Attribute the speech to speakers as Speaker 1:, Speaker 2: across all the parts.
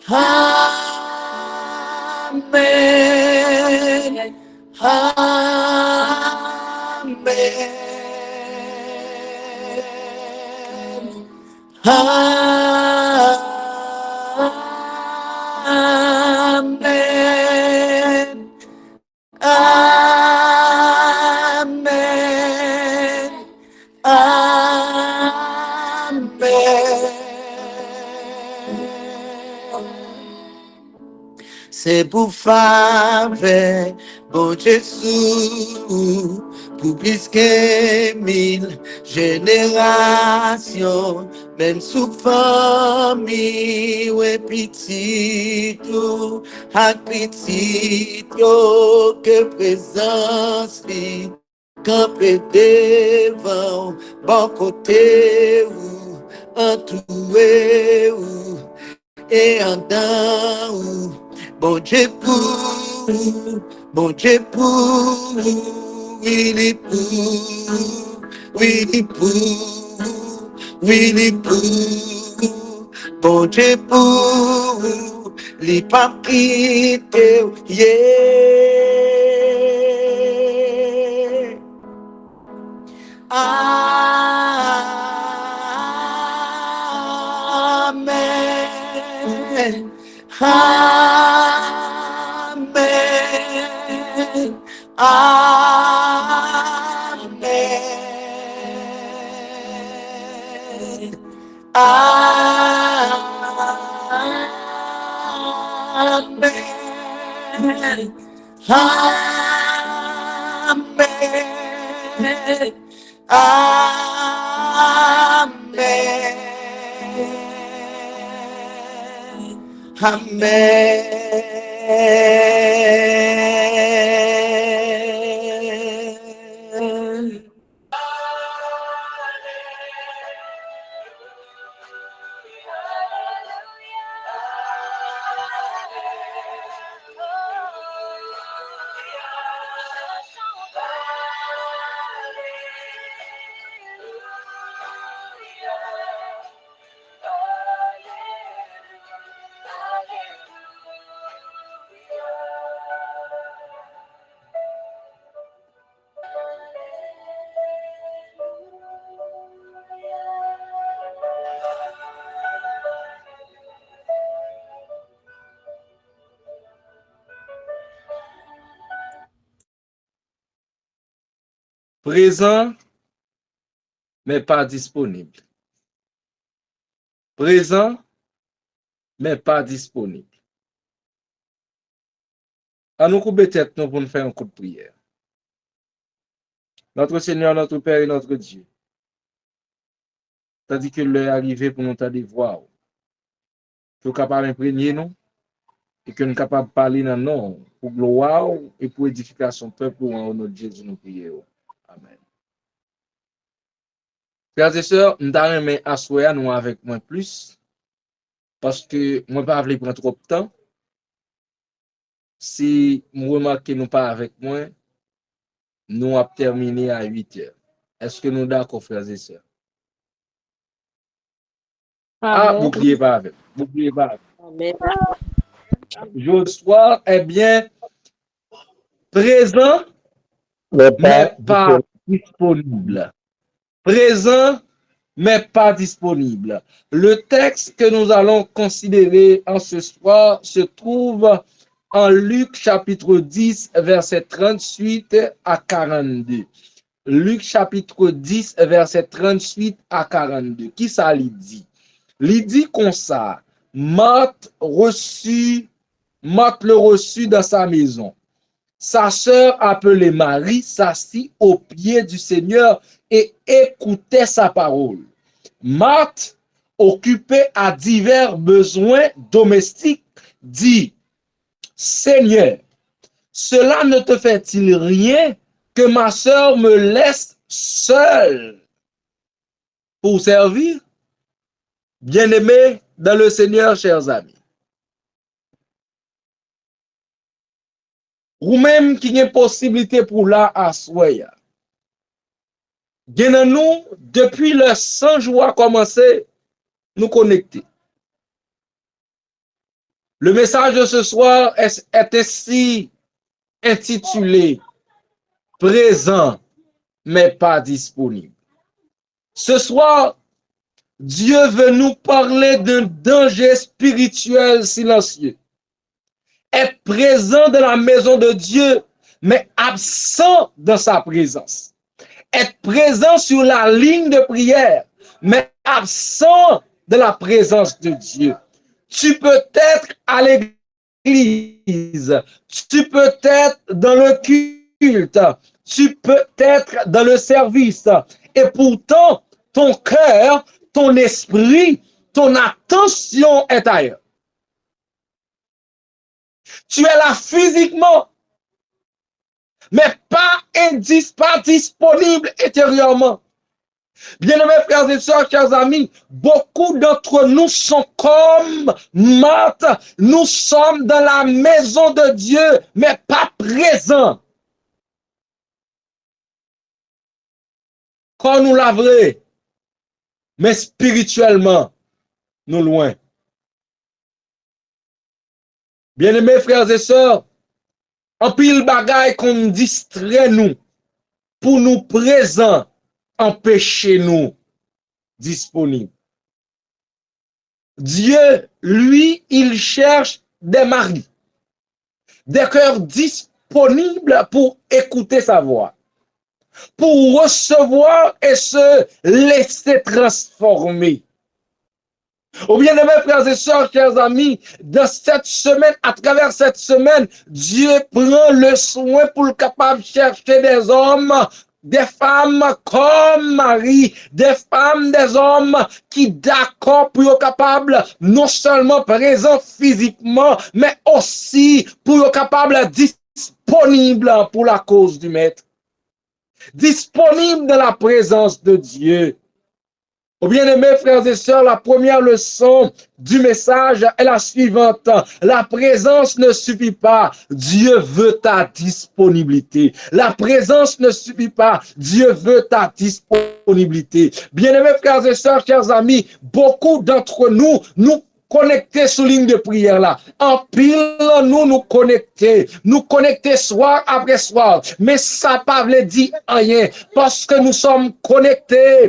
Speaker 1: Amen. Amen. Amen. Amen. C'est pour faveur, bon Jésus, pour plus que 1000 générations, même sous famille, ouais, petit tout, à petit yo, que présence, li, campé devant, bon côté, ou, entouré, ou, et en dedans, bon Dieu pour, bon Dieu pour, oui, pour, oui, pour, oui, pour, bon Dieu pour, les papes quitter, yeah. Amen. Amen. Amen. Amen. Amen. Amen. Amen.
Speaker 2: Présent, mais pas disponible. Présent, mais pas disponible. À nous couper tête nous pour nous faire un coup de prière. Notre Seigneur, notre Père et notre Dieu, tandis que l'heure est arrivée pour nous t'aller voir, nous capables d'imprégner nous et que nous capables de parler dans nous pour gloire et pour édification peuple en nom de Jésus nous prions. Amen. Frères et sœurs, nous t'arrêtons à soir nous avec moi plus parce que moi pas voulu prendre trop de temps. Si vous remarquez nous pas avec moi, nous avons terminé à 8 heures. Est-ce que nous d'accord, frères et sœurs? Ah, vous
Speaker 3: Amen.
Speaker 2: ne criez pas avec. Vous ne criez pas avec.
Speaker 3: Amen.
Speaker 2: Je soir, eh bien, présent, mais pas disponible. Présent, mais pas disponible. Le texte que nous allons considérer en ce soir se trouve en Luc chapitre 10, verset 38 à 42. Luc chapitre 10, verset 38 à 42. Qui ça lui dit? Lui dit comme ça, Marthe le reçut dans sa maison. Sa sœur appelée Marie s'assit aux pieds du Seigneur et écoutait sa parole. Marthe, occupée à divers besoins domestiques, dit, Seigneur, cela ne te fait-il rien que ma sœur me laisse seule pour servir? Bien-aimés dans le Seigneur, chers amis. Ou même qui y a possibilité pour la assoya. Nous, depuis le 100 jours a commencé, nous connecter. Le message de ce soir est ainsi intitulé Présent mais pas disponible. Ce soir, Dieu veut nous parler d'un danger spirituel silencieux. Être présent dans la maison de Dieu, mais absent dans sa présence. Être présent sur la ligne de prière, mais absent de la présence de Dieu. Tu peux être à l'église, tu peux être dans le culte, tu peux être dans le service, et pourtant, ton cœur, ton esprit, ton attention est ailleurs. Tu es là physiquement, mais pas disponible intérieurement. Bien-aimés frères et sœurs, chers amis, beaucoup d'entre nous sont comme Marthe. Nous sommes dans la maison de Dieu, mais pas présents. Quand nous la vraie, mais spirituellement, nous loin. Bien-aimés frères et sœurs, en pile bagaille qu'on distrait nous, pour nous présents, empêcher nous disponibles. Dieu, lui, il cherche des maris, des cœurs disponibles pour écouter sa voix, pour recevoir et se laisser transformer. Oh bien-aimés frères et sœurs, chers amis, dans cette semaine, à travers cette semaine, Dieu prend le soin pour le capable de chercher des hommes, des femmes comme Marie, des femmes, des hommes qui d'accord pour être capables non seulement présents physiquement, mais aussi pour être capables disponibles pour la cause du Maître, disponibles dans la présence de Dieu. Oh bien-aimés frères et sœurs, la première leçon du message est la suivante. La présence ne suffit pas. Dieu veut ta disponibilité. La présence ne suffit pas. Dieu veut ta disponibilité. Bien-aimés frères et sœurs, chers amis, beaucoup d'entre nous, nous connectés sous ligne de prière là. En pile, nous connecter soir après soir. Mais ça pas veut dire rien parce que nous sommes connectés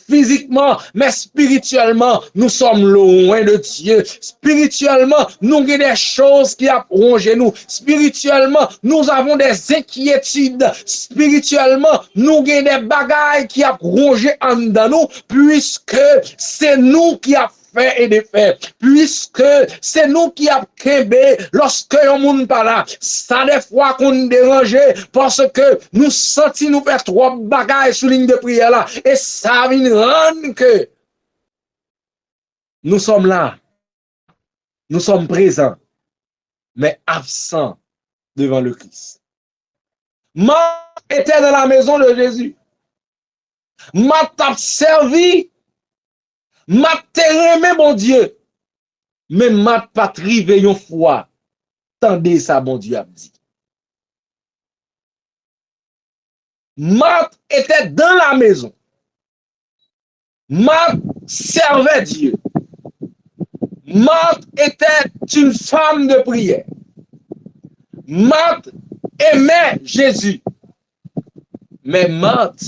Speaker 2: physiquement, mais spirituellement, nous sommes loin de Dieu. Spirituellement, nous avons des choses qui ont rongé nous. Spirituellement, nous avons des inquiétudes. Spirituellement, nous avons des bagailles qui ont rongé en dedans nous, puisque c'est nous qui avons fait et défait, puisque c'est nous qui avons kébé lorsque yon moun pas là. Ça des fois qu'on dérange parce que nous senti nous faire trop bagailles sous ligne de prière là, et ça vient rendre que nous sommes là, nous sommes présents, mais absents devant le Christ. Marthe était dans la maison de Jésus. Marthe a servi. Marthe aimé mon Dieu. Mais Marthe pas trivé une fois. Tendez ça, bon Dieu a dit. Marthe était dans la maison. Marthe servait Dieu. Marthe était une femme de prière. Marthe aimait Jésus. Mais Marthe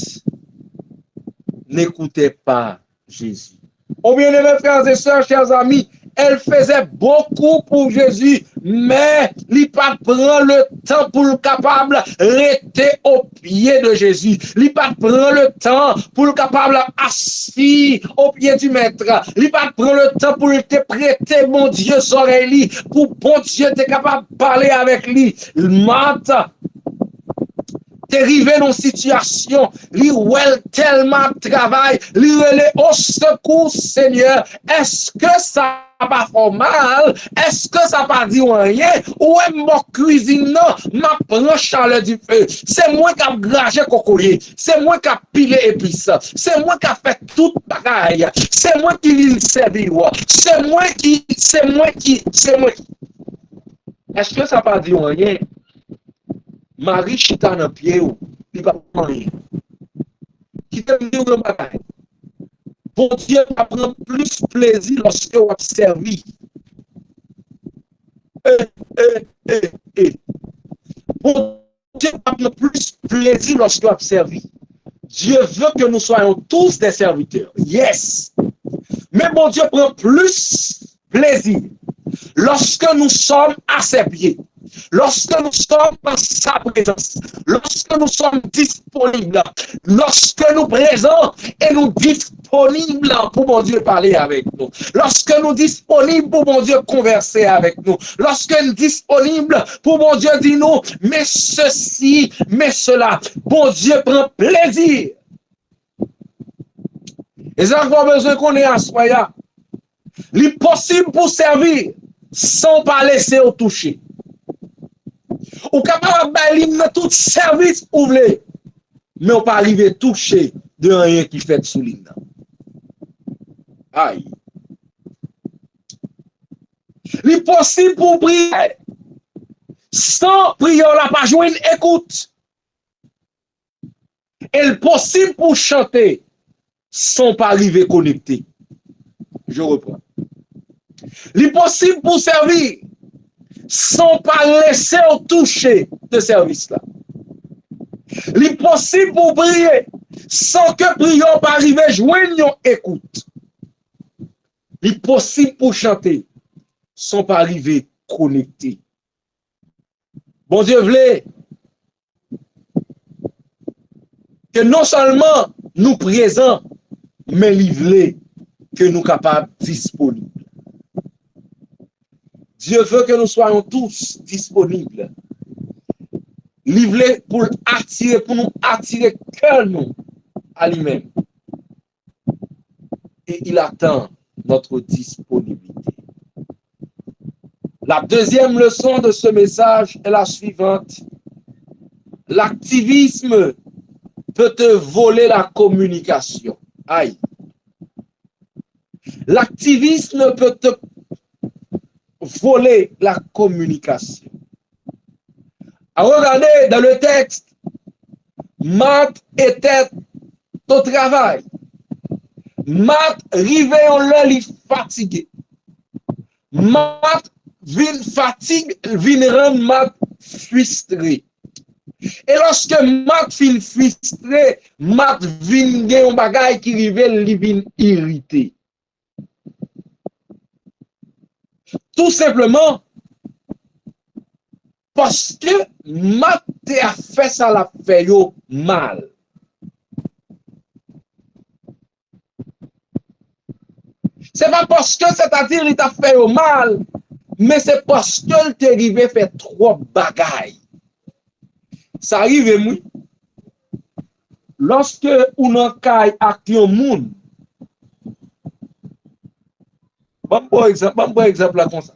Speaker 2: n'écoutait pas Jésus. Oh bien-aimés frères et sœurs, chers amis, elle faisait beaucoup pour Jésus, mais il pas prend le temps pour le capable rester au pied de Jésus. Il pas prend le temps pour le capable assis au pied du Maître. Il pas prend le temps pour te prêter mon Dieu oreilles pour bon Dieu t'es capable de parler avec lui. Marthe t'es arrivé dans une situation, li ouel tellement travail, li relé au secours, Seigneur. Est-ce que ça pas fait mal? Est-ce que ça pas dit rien? Ou est mon cuisine non? Ma prend chaleur du feu. C'est moi qui a gragé cocoyer. C'est moi qui a pilé épices. C'est moi qui a fait toute bagaille. C'est moi qui l'ai servi. C'est moi qui. Est-ce que ça pas dit rien? Marie chita dans pied ou il va pas rien. Qui te dit le bagaille. Bon Dieu va prendre plus plaisir lorsque vous avez servi. Bon Dieu prend plus plaisir lorsqu'on a servi. Dieu veut que nous soyons tous des serviteurs. Yes. Mais bon Dieu prend plus plaisir lorsque nous sommes à ses pieds, lorsque nous sommes dans sa présence, lorsque nous sommes disponibles, lorsque nous présents et nous disponibles pour mon Dieu parler avec nous, lorsque nous disponibles pour mon Dieu converser avec nous, lorsque nous disponibles pour mon Dieu dire nous, mais ceci, mais cela, bon Dieu prend plaisir. Et ça, on a besoin qu'on ait à soi. L'impossible pour servir sans pas laisser au toucher. Ou capable de tout service ou voulez, mais on pas arriver à toucher de rien qui fait sous l'île. Aïe. L'impossible pour prier sans prier, on n'a pas joué une écoute. Et le possible pour chanter sans pas arriver connecté. Je reprends. L'impossible pour servir sans pas laisser au toucher de service-là. L'impossible pour prier sans que prions pas arriver joindre écoute. L'impossible pour chanter sans pas arriver connecté. Bon Dieu voulait que non seulement nous présents, mais il voulait que nous capables disponibles. Dieu veut que nous soyons tous disponibles. Il voulait pour nous attirer que nous à lui-même. Et il attend notre disponibilité. La deuxième leçon de ce message est la suivante. L'activisme peut te voler la communication. Aïe. L'activisme peut te voler la communication. Regardez dans le texte, Marthe était au travail. Marthe rivait en l'air fatigué. Marthe vin fatigue, vin rend Marthe frustré. Et lorsque Marthe fin frustré, Marthe vin gen un bagay qui rive li vin irrité. Tout simplement parce que Marthe a fait ça la fait yo mal. C'est pas parce que c'est-à-dire il t'a fait yo mal, mais c'est parce que il t'est arrivé fait trop bagaille. Ça arrive moi. Lorsque on en caille ak yon moun. Bon exemple là comme ça.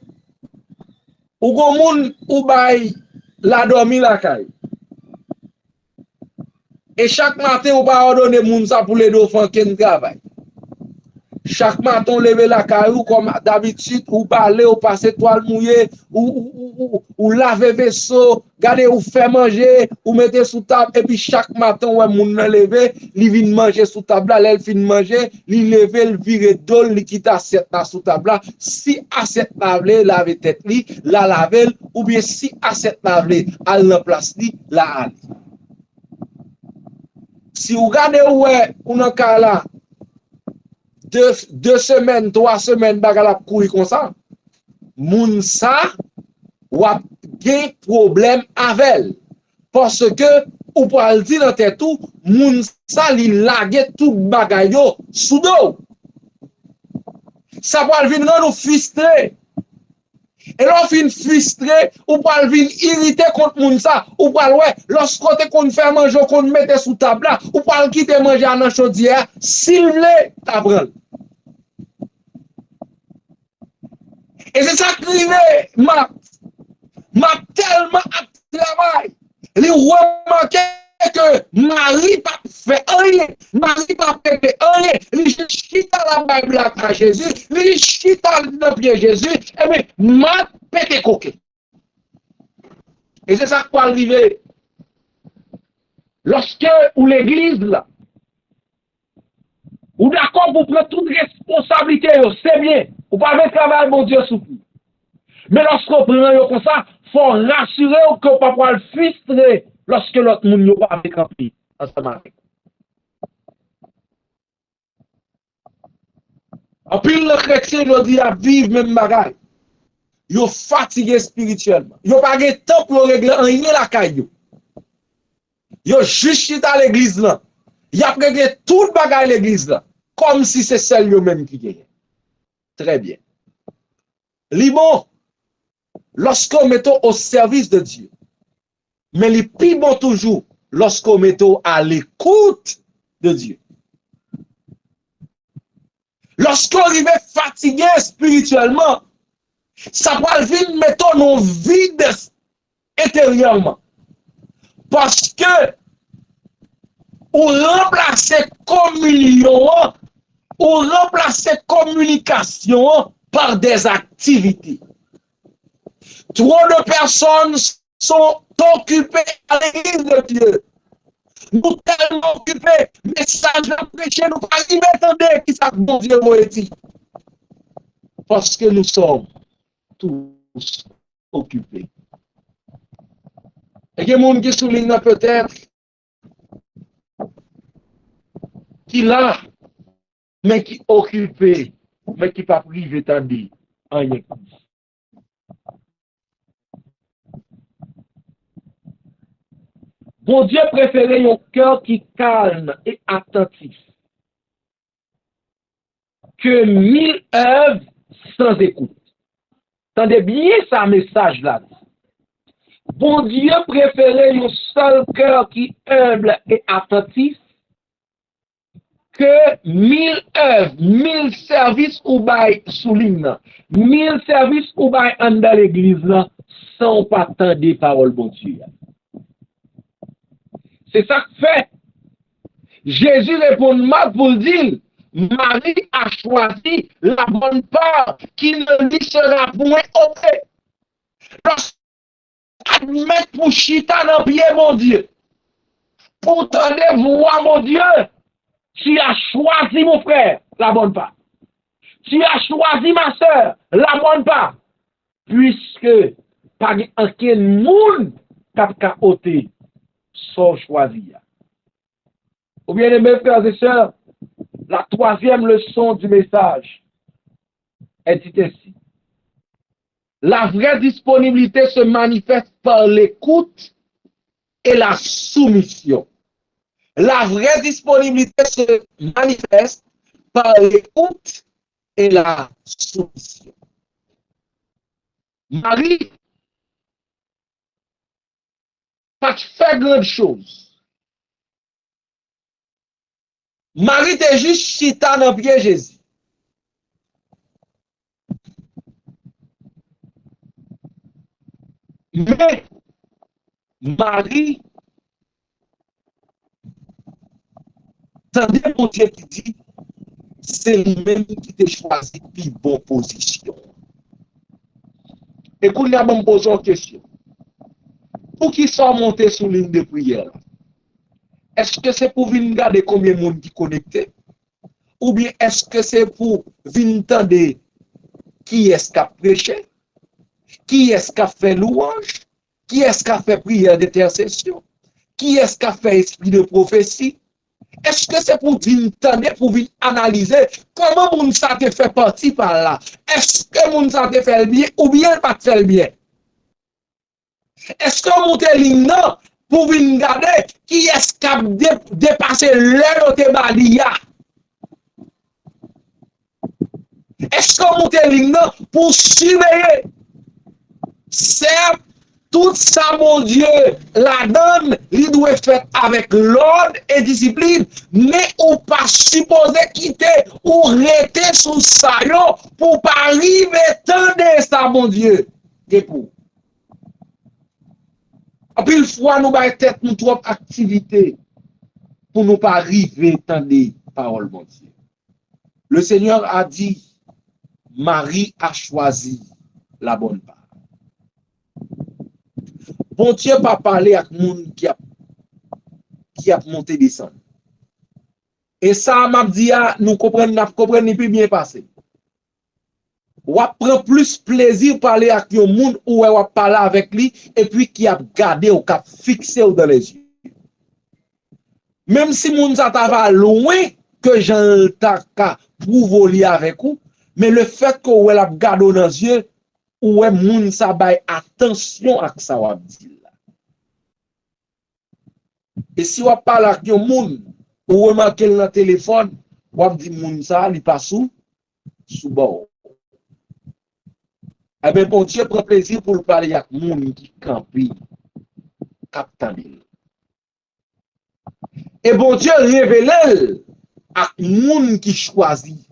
Speaker 2: Ou gon moun ou bay la dormi la caille. Et chaque matin on va ordonner moun ça pour les deux faire ken travail. Chaque matin on lève la caillou comme d'habitude ou parler ou passer toile mouillée ou laver vaisseau, garder ou faire manger ou mettre sous table et puis chaque matin ouais moun nan lever, li vinn manger sous table là, elle fin manger, li lever, le virer dol, li quitte assiette là sous table là, si assiette laver laver tête li, la laver ou bien si assiette laver al nan place li, la al. Si vous regardez ouais ou nan ka là 2 semaines, 3 semaines, bagala courir comme ça, moun sa wap gen problème avec. Parce que, ou pour le dire dans tête tout, moun sa li lage tout bagay yo sous dos. Ça va venir nous frustrer. Et là, fin frustré, ou pas venir irrité contre moun sa, ou pas ouais, lorsqu'on te kon fait manger, qu'on mette sous table là, ou pas quitter manger dans chaudière, s'il veut, t'apprendre. Et c'est ça qui arrive, m'a tellement à travail. Il remarqué que Marie pas fait rien, Marie pas fait rien, il chita la Bible à Jésus, il chita dans pied Jésus, et bien, m'a pété coquet. Et c'est ça qui va arriver. Lorsque, ou l'église là, ou d'accord pour prendre toute responsabilité, c'est bien, ou pas avec travail, mon Dieu, souffle. Mais lorsqu'on prend yo comme ça, faut rassurer qu'on pas pouvoir le frustrer lorsque l'autre monde n'a pas avec un pays. En pile, le chrétien, il dit à vivre même bagaille. Yo fatigué spirituellement. Yo pas de temps pour régler rien la caillou. Yo juste à l'église là. Y a réglé tout bagaille l'église là. Comme si c'est celle yo même qui gagne. Très bien. Bon, lorsqu'on met au service de Dieu. Mais les plus bon toujours lorsqu'on met à l'écoute de Dieu. Lorsqu'on arrive fatigué spirituellement, ça va venir mettre nos vides intérieurement. Parce que on remplace communion, on remplace communication par des activités. Trop de personnes sont occupées à l'église de Dieu. Nous tellement occupés, message à prêcher, nous pas y attendre qui ça bon Dieu m'a dit. Parce que nous sommes tous occupés. Et il y a des gens qui soulignent peut-être qui là, mais qui occupé, mais qui pas privé tandis en rien. Bon Dieu préférait un cœur qui calme et attentif que 1000 œuvres sans écoute. Tendez bien ça message là. Bon Dieu préférait un seul cœur qui humble et attentif que 1000 œuvres, 1000 services ou bail souligne, 1000 services ou bail en dans l'église là, sans pas attendre des paroles bon Dieu. C'est ça que fait. Jésus répond mal pour dire, Marie a choisi la bonne part qui ne lui sera point ôtée. Lorsqu'admettre pour chita dans pied, mon Dieu, pour tendre voix, mon Dieu, tu as choisi, mon frère, la bonne part. Tu as choisi, ma soeur, la bonne part. Puisque, pas aucun monde qui a ôté son choisi. Ou bien, les mes frères et sœurs, la troisième leçon du message est dit ainsi. La vraie disponibilité se manifeste par l'écoute et la soumission. La vraie disponibilité se manifeste par l'écoute et la soumission. Marie pas fait grande chose. Marie était juste chita dans pied Jésus. Mais Marie, tendez mon Dieu qui dit, c'est lui-même qui t'a choisi plus bonne position. Et qu'on a me posé une question. Pour qui sont montés sur ligne de prière? Est-ce que c'est pour venir regarder combien de monde qui est connecté? Ou bien est-ce que c'est pour venir entendre qui est-ce qui a prêché? Qui est-ce qui a fait louange? Qui est-ce qui a fait prière d'intercession? Qui est-ce qui a fait esprit de prophétie? Est-ce que c'est pour venir entendre, pour venir analyser comment moun sa te fait partie par là? Est-ce que moun sa te fait le bien ou bien pas fait le bien? Est-ce que moun te ligne non pour venir regarder qui est-ce qui a dépassé l'heure de balia? Est-ce que moun te ligne non pour surveiller? C'est tout ça, mon Dieu, la donne, il doit faire avec l'ordre et discipline, mais on pas supposé quitter ou rester sous ça pour pas arriver tendre ça, mon Dieu. Et pour. En plus, une fois, nous avons tête nous trop activité pour nous pas arriver tendre parole, mon Dieu. Le Seigneur a dit, Marie a choisi la bonne part. Bon Dieu pas parler avec monde qui a monté descendre. Et ça m'a dit nous comprenons plus bien passé. ou prend plus plaisir parler avec un monde ou parler avec lui et puis qui a gardé ou qui a fixé dans les yeux. Même si moun sa ta va loin que j'en ta ka prouver avec vous, mais le fait que ou la garde dans les yeux ou moun sa bay attention à ça ou dit là. Et si on parle avec un moun ou remarque dans le téléphone, ou dit moun sa li pas sous bord. Eh bien, bon Dieu prend plaisir pour parler avec moun qui campi, captain. Et bon Dieu révèle à moun qui choisit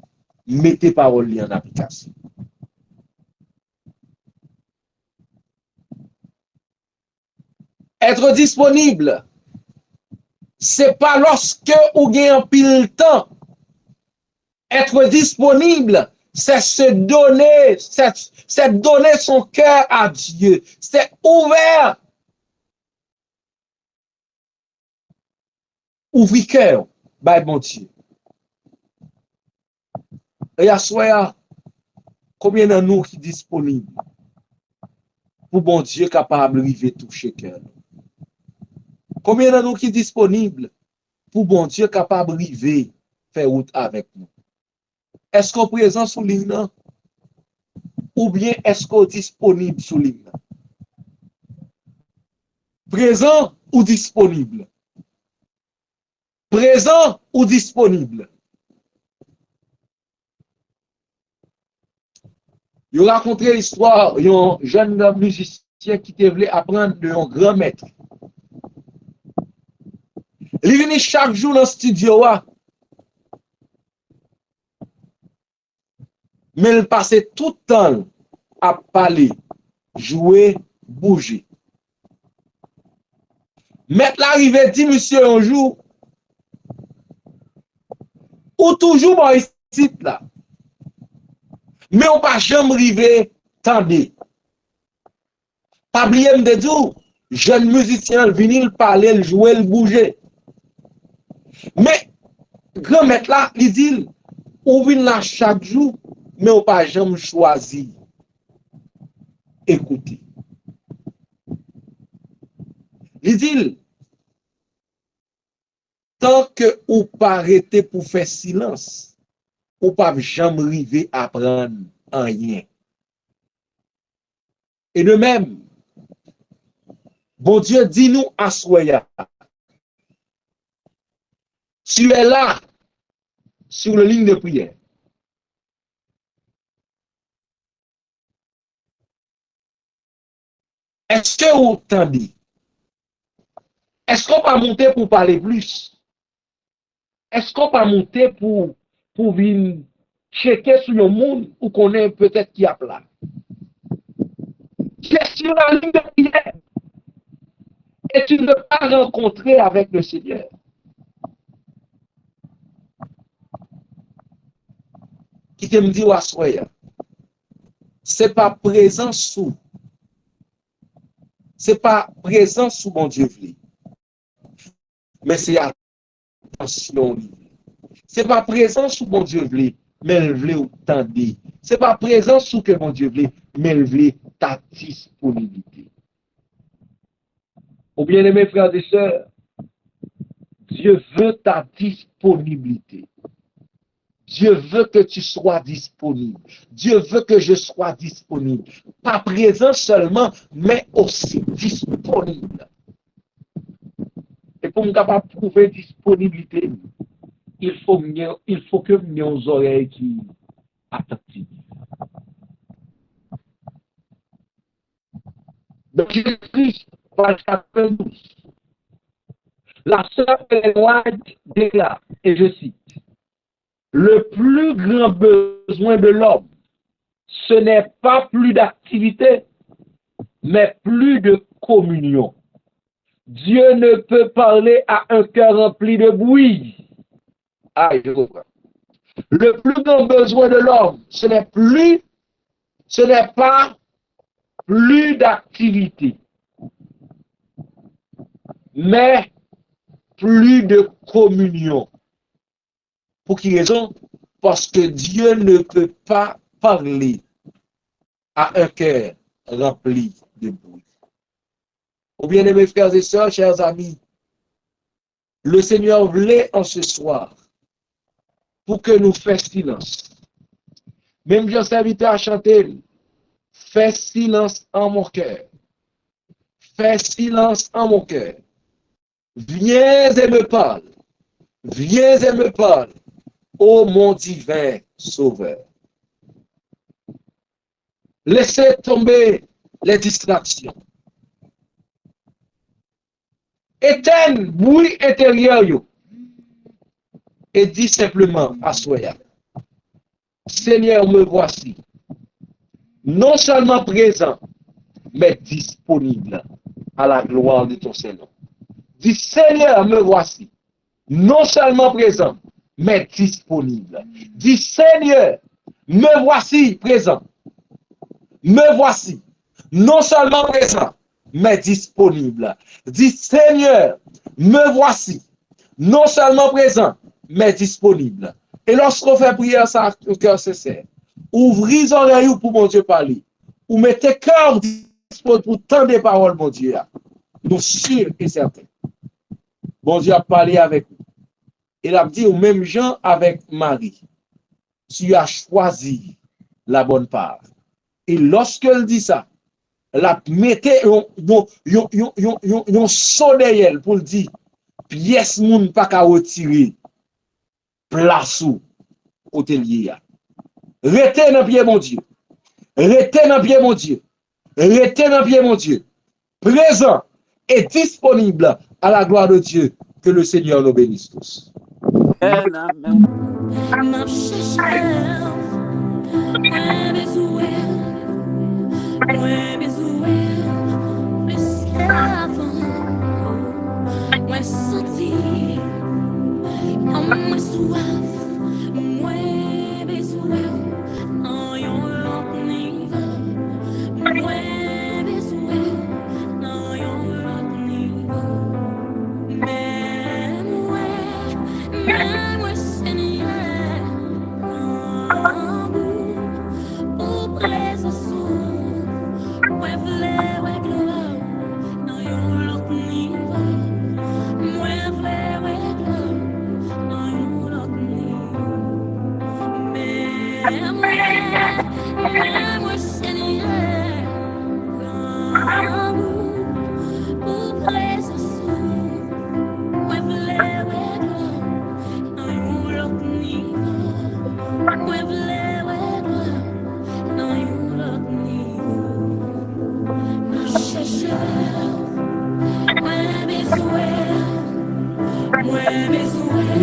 Speaker 2: mettez parole en application. Être disponible, c'est pas lorsque ou gagne un pile temps. Être disponible, c'est se donner, c'est donner son cœur à Dieu. C'est ouvert. Ouvrir cœur, by bon Dieu. Et à soi, combien de nous qui disponibles pour bon Dieu capable de arriver toucher cœur? Combien de nous qui disponibles pour bon Dieu capable de arriver faire route avec nous? Est-ce qu'on est présent sous ligne ou bien est-ce qu'on est disponible sous ligne? Présent ou disponible? Présent ou disponible? Je raconterai l'histoire d'un jeune musicien qui voulait apprendre de un grand maître. Il venait chaque jour dans le studio, mais il passait tout le temps à parler, jouer, bouger. Maître l'arrivée dit, monsieur, un jour, ou toujours bon ici là. Mais on pas jamais arrivé tendez. Pas oublier de dire, jeune musicien venir parler, jouer, bouger. Mais grand maître là, il dit, on vient là chaque jour, mais on pas jamais choisi écouter. Il dit, tant que ou pas arrêter pour faire silence, ou pas jamais arriver à apprendre rien. Et de même, bon Dieu dit nous à soya. Tu es là, sur la ligne de prière. Est-ce que vous entendez? Est-ce qu'on va monter pour parler plus? Est-ce qu'on va monter pour venir checker sur le monde ou qu'on est peut-être qui a là? Tu es sur la ligne de prière et tu ne veux pas rencontrer avec le Seigneur. Qui te me dit, Wassoya, c'est pas présent sous. C'est pas présent sous mon Dieu. Mais c'est attention. C'est pas présent sous mon Dieu, mais il veut autant dire. C'est pas présent sous que mon Dieu veut, mais il veut ta disponibilité. Ou bien aimés frères et sœurs, Dieu veut ta disponibilité. Dieu veut que tu sois disponible. Dieu veut que je sois disponible. Pas présent seulement, mais aussi disponible. Et pour me capable de trouver disponibilité, il faut que nos oreilles qui attentives. Donc, Jésus-Christ, page 92. La sœur Ellen White déclare, et je cite, le plus grand besoin de l'homme, ce n'est pas plus d'activité, mais plus de communion. Dieu ne peut parler à un cœur rempli de bruit. Ah, je comprends. Le plus grand besoin de l'homme, ce n'est pas plus d'activité, mais plus de communion. Pour quelle raison? Parce que Dieu ne peut pas parler à un cœur rempli de bruit. Ou bien mes frères et sœurs, chers amis, le Seigneur voulait en ce soir pour que nous fassions silence. Même Dieu serviteur à chanter, fais silence en mon cœur. Fais silence en mon cœur. Viens et me parle. Viens et me parle, ô mon divin Sauveur. Laissez tomber les distractions. Éteigne bruit intérieur yo, et dis simplement à Soya, Seigneur, me voici, non seulement présent, mais disponible à la gloire de ton Seigneur. Dis, Seigneur, me voici, non seulement présent, mais disponible. Dis, Seigneur, me voici présent, me voici, non seulement présent, mais disponible. Dis, Seigneur, me voici, non seulement présent, mais disponible. Et lorsqu'on fait prière ça au cœur sincère, ouvrez les oreilles pour mon Dieu parler, ou mettez cœur disponible pour tant de paroles, mon Dieu. Nous sûrs et certains. Bon Dieu a parlé avec nous. Il a dit aux mêmes gens avec Marie, tu as choisi la bonne part. Et lorsqu'elle dit ça, la mettez un son derrière pour le dire, pièce moun pas qu'à retirer place ou hôtelier. Restez dans pied mon Dieu. Restez dans pied mon Dieu. Restez dans pied mon Dieu. Présent et disponible à la gloire de Dieu. Que le Seigneur nous bénisse tous.
Speaker 1: Amen.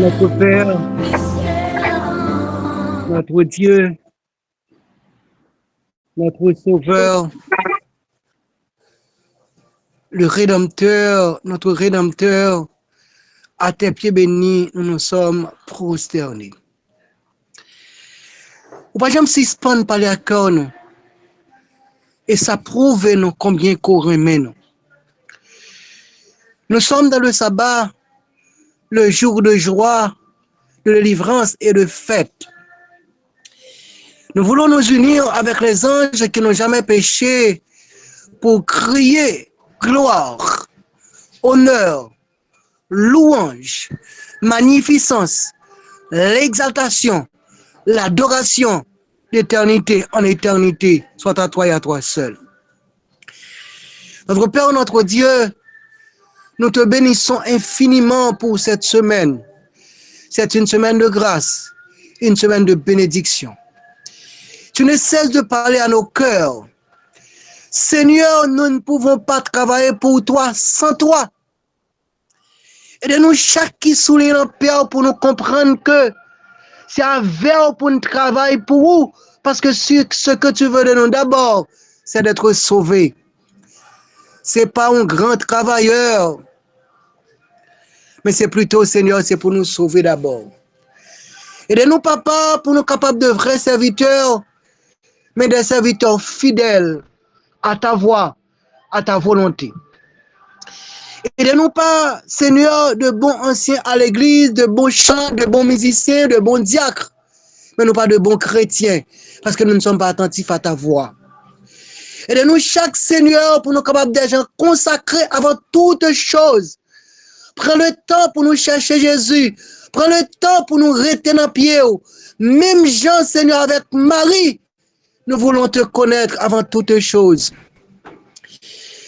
Speaker 3: Notre Père, notre Dieu, notre Sauveur, le Rédempteur, notre Rédempteur, à tes pieds bénis, nous nous sommes prosternés. Ou pas jamais suspendre par les cœurs, nous. Et ça prouve nous combien qu'on remet nous. Nous sommes dans le sabbat, le jour de joie, de délivrance et de fête. Nous voulons nous unir avec les anges qui n'ont jamais péché pour crier gloire, honneur, louange, magnificence, l'exaltation, l'adoration d'éternité en éternité, soit à toi et à toi seul. Notre Père, notre Dieu, nous te bénissons infiniment pour cette semaine. C'est une semaine de grâce, une semaine de bénédiction. Tu ne cesses de parler à nos cœurs. Seigneur, nous ne pouvons pas travailler pour toi sans toi. Aide-nous chaque qui soulève le Père pour nous comprendre que c'est un verbe pour nous travailler pour vous. Parce que ce que tu veux de nous d'abord, c'est d'être sauvés. C'est pas un grand travailleur. Mais c'est plutôt, Seigneur, c'est pour nous sauver d'abord. Aide-nous, Papa, pour nous capables de vrais serviteurs, mais des serviteurs fidèles à ta voix, à ta volonté. Aide-nous pas, Seigneur, de bons anciens à l'église, de bons chants, de bons musiciens, de bons diacres, mais non pas de bons chrétiens, parce que nous ne sommes pas attentifs à ta voix. Et de nous chaque Seigneur pour nous capables des gens consacrés avant toute chose. Prends le temps pour nous chercher Jésus. Prends le temps pour nous rester dans pied. Même Jean, Seigneur, avec Marie, nous voulons te connaître avant toute chose.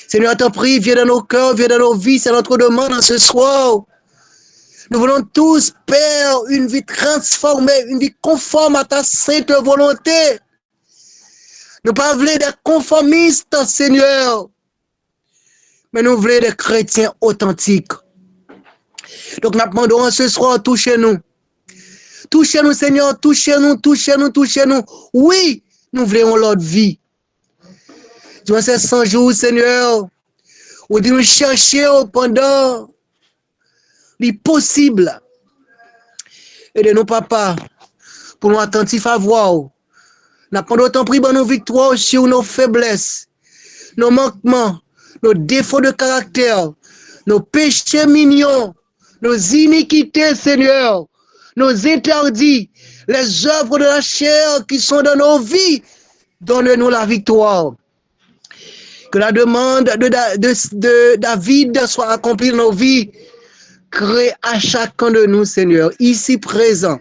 Speaker 3: Seigneur, t'en prie, viens dans nos cœurs, viens dans nos vies, c'est notre demande en ce soir. Nous voulons tous, Père, une vie transformée, une vie conforme à ta sainte volonté. Nous ne voulons pas des conformistes, Seigneur, mais nous voulons des chrétiens authentiques. Donc, nous demandons ce soir, touchez-nous. Touchez-nous, Seigneur, touchez-nous, touchez-nous, touchez-nous. Oui, nous voulons l'autre vie. Durant ces 100 jours, Seigneur, où nous chercher pendant les possibles. Aidez-nous, papa, pour nous attentifs à voir. Nous avons autant pris nos victoires sur nos faiblesses, nos manquements, nos défauts de caractère, nos péchés mignons, nos iniquités, Seigneur, nos interdits, les œuvres de la chair qui sont dans nos vies. Donne-nous la victoire. Que la demande de David soit accomplie dans nos vies. Crée à chacun de nous, Seigneur, ici présent,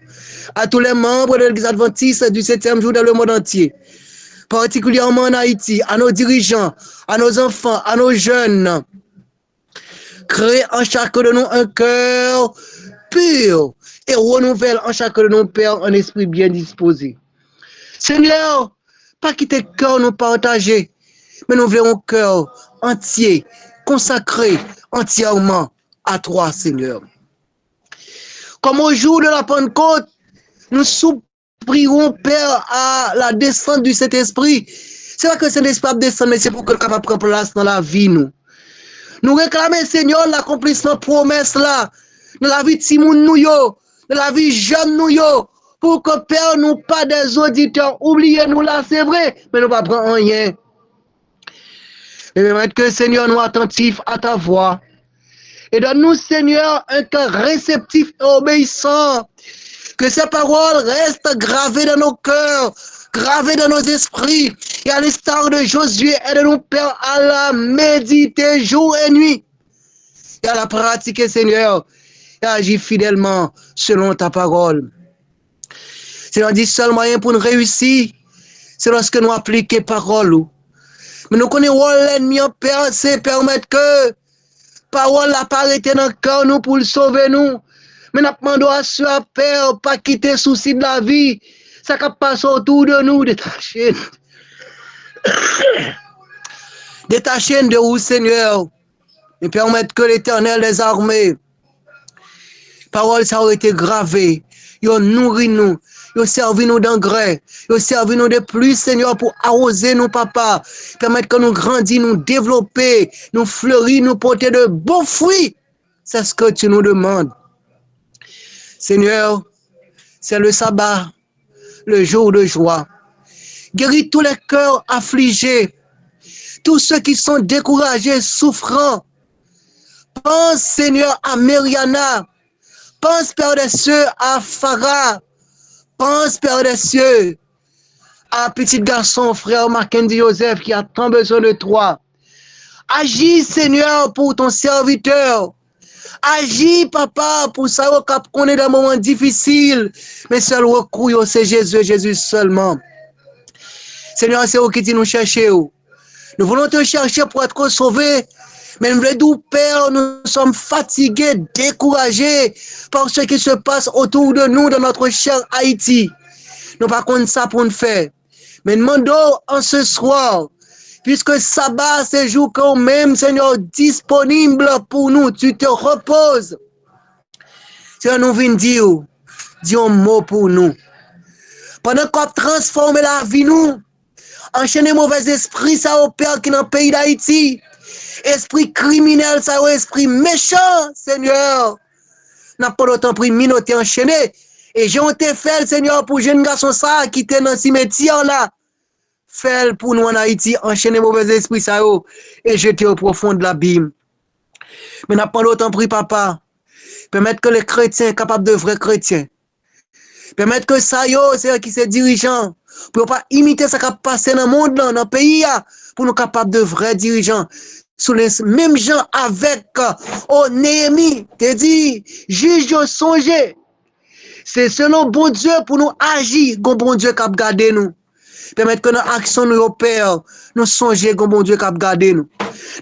Speaker 3: à tous les membres de l'Église adventiste du 7e jour dans le monde entier, particulièrement en Haïti, à nos dirigeants, à nos enfants, à nos jeunes. Crée en chacun de nous un cœur pur et renouvelle en chacun de nos pères un esprit bien disposé. Seigneur, pas quitter le cœur nous partager, mais nous voulons un cœur entier, consacré entièrement à toi, Seigneur. Comme au jour de la Pentecôte, nous supplierons, Père, à la descente du Saint-Esprit. C'est vrai que le Saint-Esprit descend, mais c'est pour que le capable prendre place dans la vie, nous. Nous réclamons, Seigneur, l'accomplissement promesse là, dans la vie de Simon nous, dans la vie jeune nous, pour que, Père, nous pas des auditeurs, oubliez-nous là, c'est vrai, mais nous pas prendre rien. Et permettre que, Seigneur, nous attentifs à ta voix. Et donne-nous, Seigneur, un cœur réceptif et obéissant. Que ces paroles restent gravées dans nos cœurs, gravées dans nos esprits. Et à l'instar de Josué, aide-nous, Père, à la méditer jour et nuit. Et à la pratiquer, Seigneur. Et à agir fidèlement selon ta parole. Seigneur, dit seul moyen pour nous réussir, c'est lorsque nous appliquons parole. Mais nous connaissons l'ennemi en Père, c'est permettre que parole n'a pas arrêté dans le cœur nous pour le sauver nous. Mais nous demandons à ce Père pas quitter le souci de la vie. Ça qui passe autour de nous, détacher. Détacher de vous, Seigneur. Et permettre que l'Éternel des armées, parole ça aurait été gravée. Ils nourri nous. Ils servi nous d'engrais. Ils servi nous de plus, Seigneur, pour arroser nous, papa. Permettre que nous grandissions, nous développer, nous fleurir, nous porter de beaux fruits. C'est ce que tu nous demandes. Seigneur, c'est le sabbat, le jour de joie. Guéris tous les cœurs affligés, tous ceux qui sont découragés, souffrants. Pense, Seigneur, à Myriana. Pense, Père des cieux, à Farah. Pense, Père des cieux, à petit garçon, frère Mackenzie Joseph, qui a tant besoin de toi. Agis, Seigneur, pour ton serviteur. Agis, papa, pour ça qu'on est dans un moment difficile. Mais seul recours, c'est Jésus et Jésus seulement. Seigneur, c'est où qui dit nous chercher. Nous voulons te chercher pour être sauvés. Mais nous, Père, nous sommes fatigués, découragés par ce qui se passe autour de nous dans notre cher Haïti. Nous pas contre ça pour nous faire. Mais demandons en ce soir, puisque sabbat, c'est jour quand même, Seigneur, disponible pour nous, tu te reposes. Seigneur, nous venons dire, dis un mot pour nous. Pendant qu'on transforme la vie, nous, enchaîner mauvais esprit, ça opère qui dans le pays d'Haïti. Esprit criminel, ça esprit méchant, Seigneur. N'a pas d'autant pris minoté enchaîné. Et j'ai été fait, Seigneur, pour jeune garçon ça qui était dans le cimetière là. Fait pour nous en Haïti, enchaîner mauvais esprit ça et jeter au profond de l'abîme. Mais n'a pas d'autant pris, papa. Permettre que les chrétiens, capables de vrais chrétiens, Permettre que ça yo, c'est qui c'est dirigeant. Pour pas imiter ce qui a passé dans le monde, dans le pays, pour nous capables de vrais dirigeants. Sous les mêmes gens avec, Néhémie, te dit, juge yo songer. C'est selon bon Dieu pour nous agir, bon Dieu qui a gardé nous. Permettre que nos actions nous opèrent, nous songer, bon Dieu qui a gardé nous.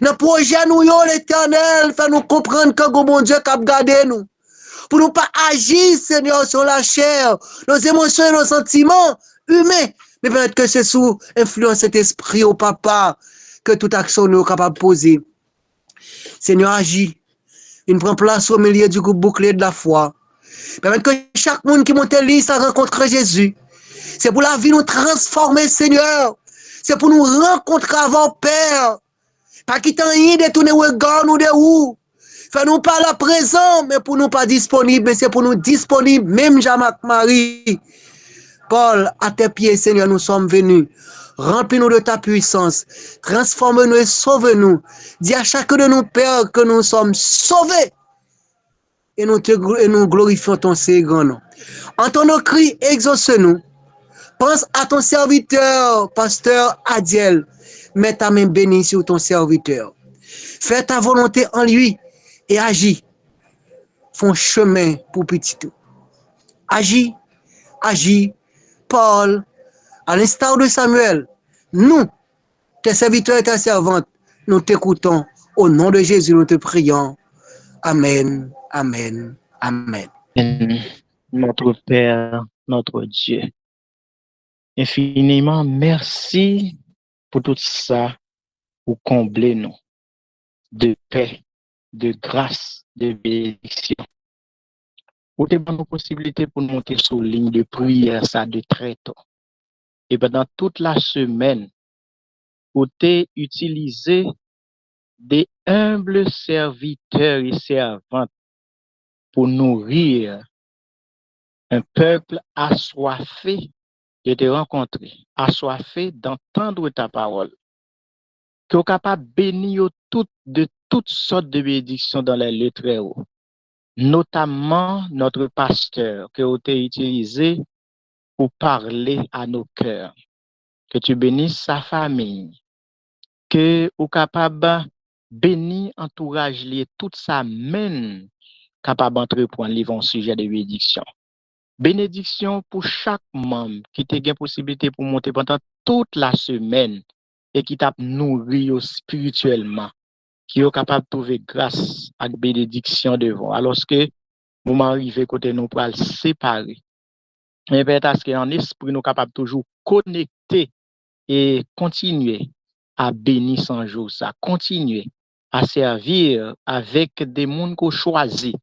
Speaker 3: Dans le projet, nous, l'Éternel, fait nous comprendre que bon Dieu qui a gardé nous. Pour nous pas agir, Seigneur, sur la chair, nos émotions et nos sentiments humains, mais peut-être que c'est sous influence cet esprit au papa que toute action nous est capable de poser. Seigneur, agit. Il prend place au milieu du groupe bouclier de la foi. Permettre que chaque monde qui monte l'île, ça rencontre Jésus. C'est pour la vie nous transformer, Seigneur. C'est pour nous rencontrer avant Père. Pas quitter rien de tourner regard nous de où. Fais-nous pas là présent, mais pour nous pas disponible, mais c'est pour nous disponible, même Jean-Marc Marie. Paul, à tes pieds, Seigneur, nous sommes venus. Remplis-nous de ta puissance. Transforme-nous et sauve-nous. Dis à chacun de nos pères que nous sommes sauvés. Et nous glorifions ton Seigneur nom. Entends nos cris, exauce-nous. Pense à ton serviteur, pasteur Adiel. Mets ta main bénie sur ton serviteur. Fais ta volonté en lui et agis. Font chemin pour petit tout. Agis, agis, Paul, à l'instar de Samuel. Nous, tes serviteurs et tes servantes, nous t'écoutons. Au nom de Jésus, nous te prions. Amen, amen, amen.
Speaker 1: Notre Père, notre Dieu, infiniment merci pour tout ça, pour combler nous de paix, de grâce, de bénédiction. Pour te donner nos possibilités pour nous monter sur ligne de prière, ça de très tôt. Et pendant toute la semaine, pour te utiliser des humbles serviteurs et servantes pour nourrir un peuple assoiffé de te rencontrer, assoiffé d'entendre ta parole, qui est capable de bénir de toutes sortes de bénédictions dans les lieux très hauts, notamment notre pasteur que tu as utilisé pour parler à nos cœurs, que tu bénisses sa famille, que tu es capable de bénir, entourage lié toute sa main capable d'entreprendre les bons sujets de bénédiction. Bénédiction pour chaque membre qui te gain possibilité pour monter pendant toute la semaine et qui t'a nourri spirituellement, qui est capable de trouver grâce et bénédiction devant. Alors que moment arrivé côté nous pour le séparer. Mais peut-être qu'en esprit nous capable toujours connecter et continuer à bénir sans jour ça, continuer à servir avec des mondes qu'on choisit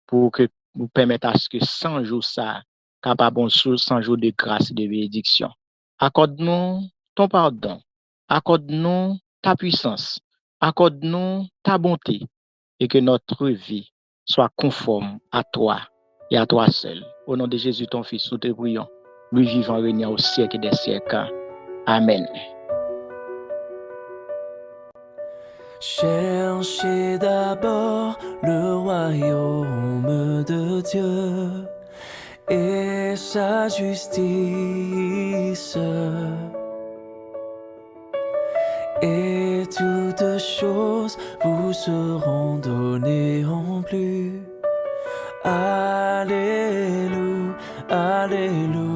Speaker 1: pour que nous permettre à ce que 100 jours ça, capable de 100 jours de grâce et de bénédiction. Accorde-nous ton pardon. Accorde-nous ta puissance. Accorde-nous ta bonté et que notre vie soit conforme à toi et à toi seul. Au nom de Jésus, ton Fils, nous te prions. Lui vivant, régnant au siècle des siècles. Amen.
Speaker 4: Cherchez d'abord le royaume de Dieu et sa justice, et toutes choses vous seront données en plus. Alléluia, alléluia.